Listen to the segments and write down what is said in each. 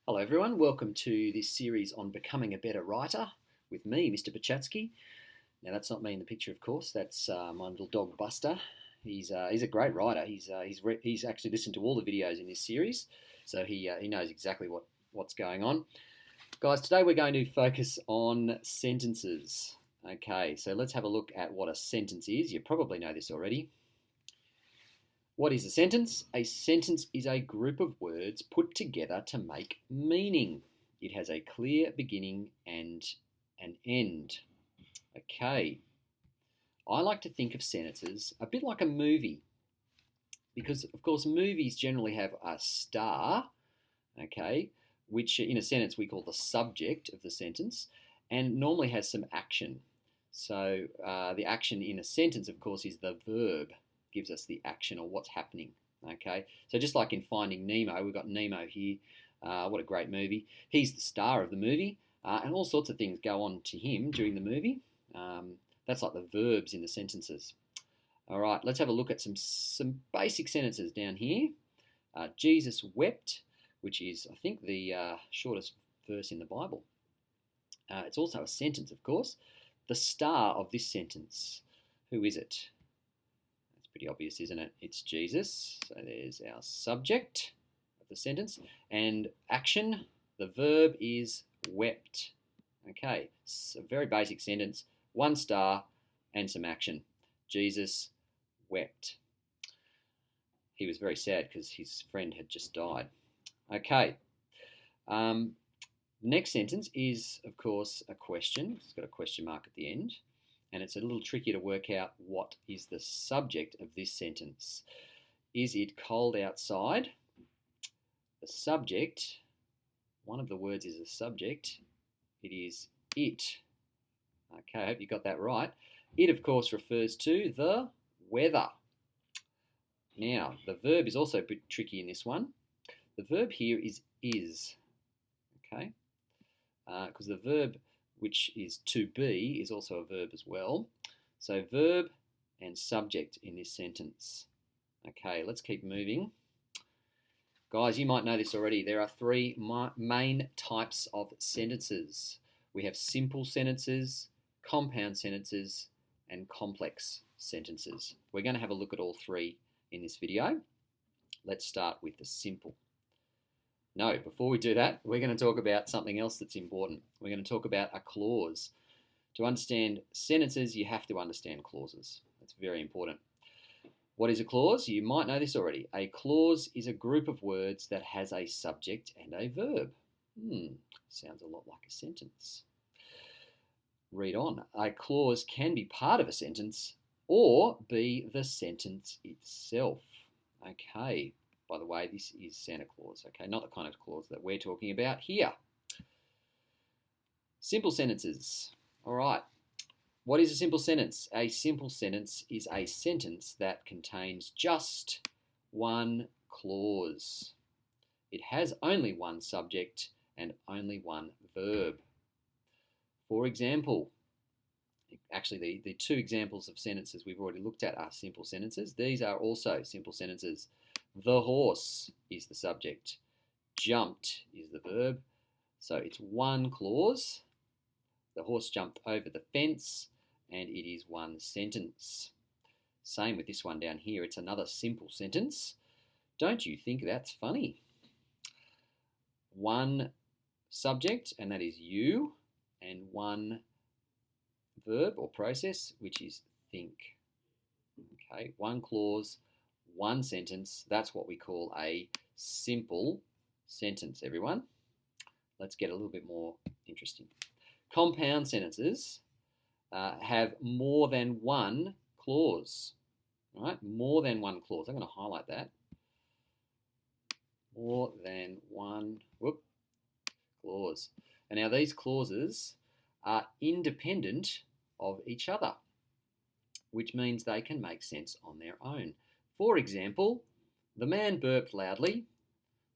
Hello everyone, welcome to this series on becoming a better writer with me, Mr. Pachatsky. Now that's not me in the picture, of course. That's my little dog Buster. He's a great writer. He's actually listened to all the videos in this series, so he knows exactly what's going on. Guys, today we're going to focus on sentences. Okay, so let's have a look at what a sentence is. You probably know this already. What is a sentence? A sentence is a group of words put together to make meaning. It has a clear beginning and an end. Okay. I like to think of sentences a bit like a movie because, of course, movies generally have a star, okay, which in a sentence we call the subject of the sentence, and normally has some action. So the action in a sentence, of course, is the verb. Gives us the action or what's happening. Okay, so just like in Finding Nemo, we've got Nemo here. What a great movie. He's the star of the movie, and all sorts of things go on to him during the movie. That's like the verbs in the sentences. All right, let's have a look at some basic sentences down here. Jesus wept, which is, I think, the shortest verse in the Bible. It's also a sentence, of course. The star of this sentence, who is it? Pretty obvious, isn't it? It's Jesus. So there's our subject of the sentence. And action, the verb is wept. Okay, it's a very basic sentence. One star and some action. Jesus wept. He was very sad because his friend had just died. Okay. The next sentence is, of course, a question. It's got a question mark at the end. And it's a little tricky to work out what is the subject of this sentence. Is it cold outside? The subject, one of the words is a subject. It is it. Okay, I hope you got that right. It, of course, refers to the weather. Now, the verb is also a bit tricky in this one. The verb here is. Okay, because the verb which is to be, is also a verb as well. So verb and subject in this sentence. Okay, let's keep moving. Guys, you might know this already. There are three main types of sentences. We have simple sentences, compound sentences, and complex sentences. We're going to have a look at all three in this video. Let's start with the simple. No, before we do that, we're going to talk about something else that's important. We're going to talk about a clause. To understand sentences, you have to understand clauses. That's very important. What is a clause? You might know this already. A clause is a group of words that has a subject and a verb. Sounds a lot like a sentence. Read on. A clause can be part of a sentence or be the sentence itself. Okay. By the way, this is Santa Claus, okay? Not the kind of clause that we're talking about here. Simple sentences. All right. What is a simple sentence? A simple sentence is a sentence that contains just one clause. It has only one subject and only one verb. For example, actually the two examples of sentences we've already looked at are simple sentences. These are also simple sentences. The horse is the subject. Jumped is the verb. So it's one clause. The horse jumped over the fence, and it is one sentence. Same with this one down here. It's another simple sentence. Don't you think that's funny? One subject, and that is you, and one verb or process, which is think. Okay, one clause, one sentence. That's what we call a simple sentence, everyone. Let's get a little bit more interesting. Compound sentences have more than one clause. Right? More than one clause. I'm going to highlight that. More than one clause. And now these clauses are independent of each other, which means they can make sense on their own. For example, the man burped loudly,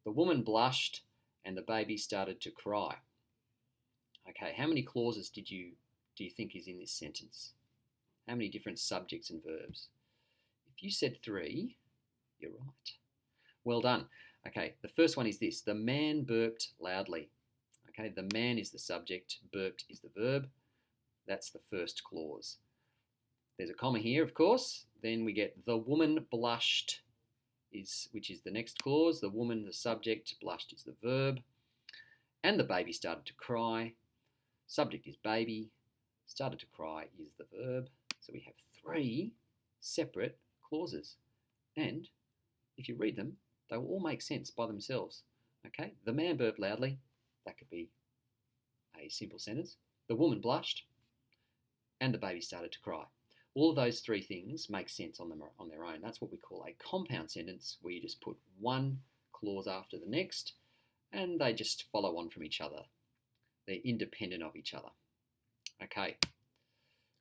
the woman blushed, and the baby started to cry. Okay, how many clauses do you think is in this sentence? How many different subjects and verbs? If you said 3, you're right. Well done. Okay, the first one is this. The man burped loudly. Okay, the man is the subject, burped is the verb. That's the first clause. There's a comma here, of course. Then we get the woman blushed, which is the next clause. The woman, the subject, blushed is the verb. And the baby started to cry. Subject is baby. Started to cry is the verb. So we have 3 separate clauses. And if you read them, they will all make sense by themselves. Okay, the man burped loudly. That could be a simple sentence. The woman blushed. And the baby started to cry. All of those 3 things make sense on their own. That's what we call a compound sentence, where you just put one clause after the next, and they just follow on from each other. They're independent of each other. Okay,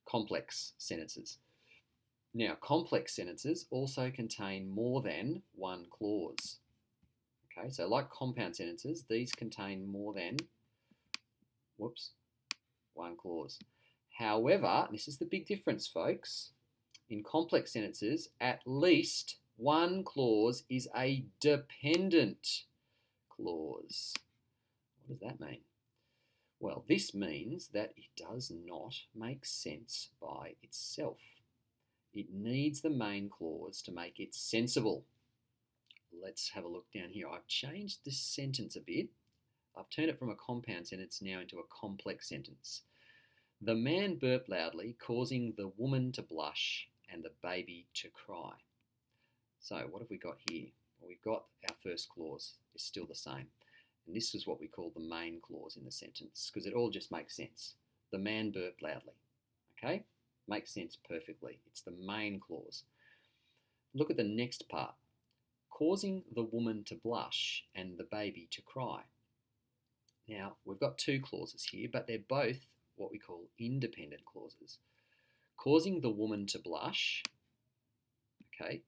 complex sentences. Now, complex sentences also contain more than one clause. Okay, so like compound sentences, these contain more than, one clause. However, this is the big difference, folks. In complex sentences, at least one clause is a dependent clause. What does that mean? Well, this means that it does not make sense by itself. It needs the main clause to make it sensible. Let's have a look down here. I've changed this sentence a bit. I've turned it from a compound sentence now into a complex sentence. The man burped loudly, causing the woman to blush and the baby to cry. So what have we got here? Well, we've got our first clause. It's still the same. And this is what we call the main clause in the sentence, because it all just makes sense. The man burped loudly. Okay? Makes sense perfectly. It's the main clause. Look at the next part. Causing the woman to blush and the baby to cry. Now, we've got 2 clauses here, but they're both what we call independent clauses. Causing the woman to blush, okay,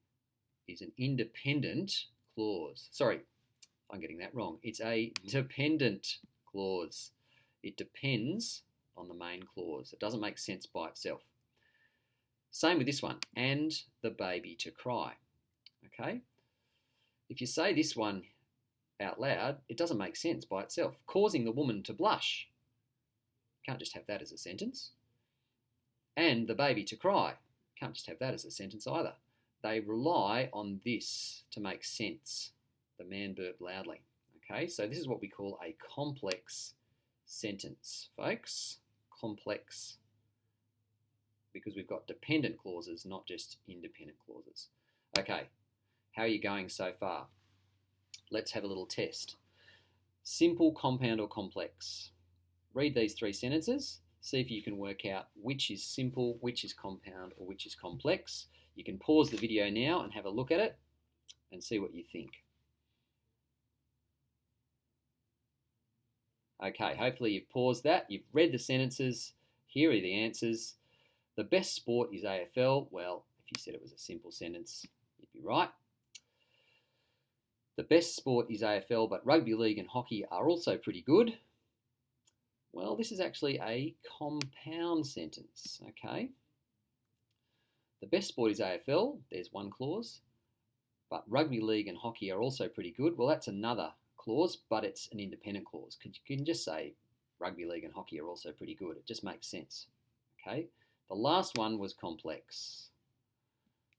is an independent clause. Sorry, I'm getting that wrong. It's a dependent clause. It depends on the main clause. It doesn't make sense by itself. Same with this one, and the baby to cry. Okay? If you say this one out loud, it doesn't make sense by itself. Causing the woman to blush. Can't just have that as a sentence. And the baby to cry. Can't just have that as a sentence either. They rely on this to make sense. The man burped loudly. Okay, so this is what we call a complex sentence, folks. Complex, because we've got dependent clauses, not just independent clauses. Okay, how are you going so far? Let's have a little test. Simple, compound, or complex? Read these 3 sentences, see if you can work out which is simple, which is compound, or which is complex. You can pause the video now and have a look at it and see what you think. Okay, hopefully you've paused that. You've read the sentences. Here are the answers. The best sport is AFL. Well, if you said it was a simple sentence, you'd be right. The best sport is AFL, but rugby league and hockey are also pretty good. Well, this is actually a compound sentence, okay? The best sport is AFL, there's one clause, but rugby league and hockey are also pretty good. Well, that's another clause, but it's an independent clause. You can just say rugby league and hockey are also pretty good. It just makes sense, okay? The last one was complex.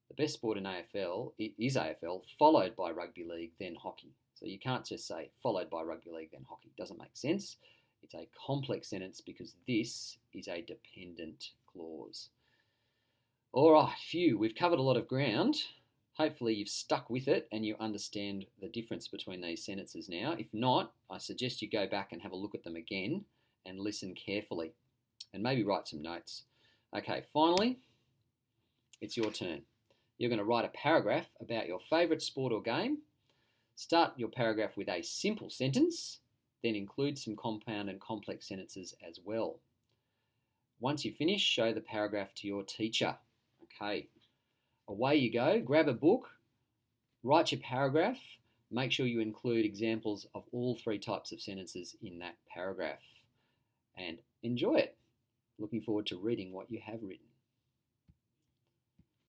The best sport in AFL, it is AFL, followed by rugby league, then hockey. So you can't just say followed by rugby league, then hockey. It doesn't make sense. It's a complex sentence because this is a dependent clause. All right, phew, we've covered a lot of ground. Hopefully you've stuck with it and you understand the difference between these sentences now. If not, I suggest you go back and have a look at them again and listen carefully and maybe write some notes. Okay, finally, it's your turn. You're going to write a paragraph about your favourite sport or game. Start your paragraph with a simple sentence, then include some compound and complex sentences as well. Once you finish, show the paragraph to your teacher. Okay, away you go. Grab a book, write your paragraph, make sure you include examples of all 3 types of sentences in that paragraph, and enjoy it. Looking forward to reading what you have written.